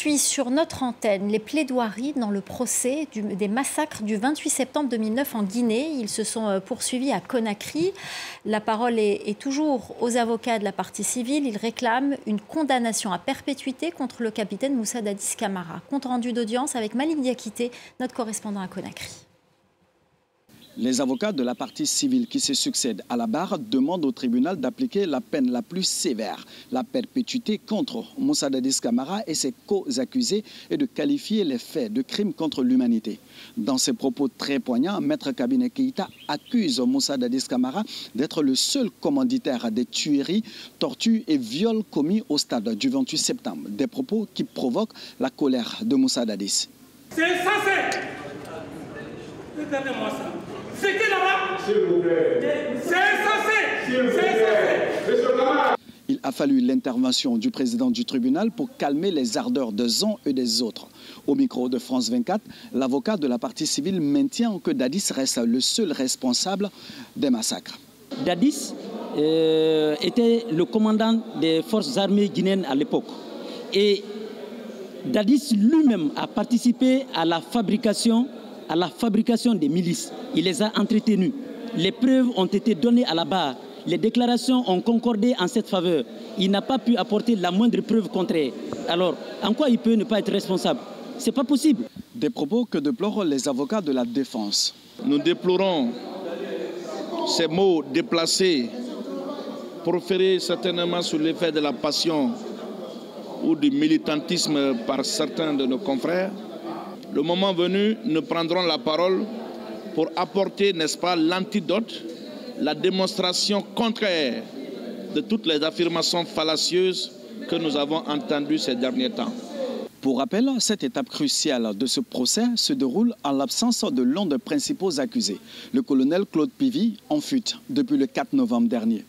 poursuit sur notre antenne les plaidoiries dans le procès des massacres du 28 septembre 2009 en Guinée. Ils se sont poursuivis à Conakry. La parole est toujours aux avocats de la partie civile. Ils réclament une condamnation à perpétuité contre le capitaine Moussa Dadis Camara. Compte rendu d'audience avec Malik Diakité, notre correspondant à Conakry. Les avocats de la partie civile qui se succèdent à la barre demandent au tribunal d'appliquer la peine la plus sévère, la perpétuité contre Moussa Dadis Camara et ses co-accusés et de qualifier les faits de crimes contre l'humanité. Dans ses propos très poignants, Maître Kabine Keïta accuse Moussa Dadis Camara d'être le seul commanditaire des tueries, tortures et viols commis au stade du 28 septembre. Des propos qui provoquent la colère de Moussa Dadis. C'est insensé. Regardez-moi ça. C'est qui là-bas? S'il vous plaît. C'est insensé. C'est insensé. Il a fallu l'intervention du président du tribunal pour calmer les ardeurs des uns et des autres. Au micro de France 24, l'avocat de la partie civile maintient que Dadis reste le seul responsable des massacres. Dadis était le commandant des forces armées guinéennes à l'époque. Et Dadis lui-même a participé à la fabrication des milices. Il les a entretenus. Les preuves ont été données à la barre. Les déclarations ont concordé en cette faveur. Il n'a pas pu apporter la moindre preuve contraire. Alors, en quoi il peut ne pas être responsable? Ce n'est pas possible. Des propos que déplorent les avocats de la défense. Nous déplorons ces mots déplacés, proférés certainement sous l'effet de la passion ou du militantisme par certains de nos confrères. Le moment venu, nous prendrons la parole pour apporter, n'est-ce pas, l'antidote, la démonstration contraire de toutes les affirmations fallacieuses que nous avons entendues ces derniers temps. Pour rappel, cette étape cruciale de ce procès se déroule en l'absence de l'un des principaux accusés, le colonel Claude Pivy, en fuite depuis le 4 novembre dernier.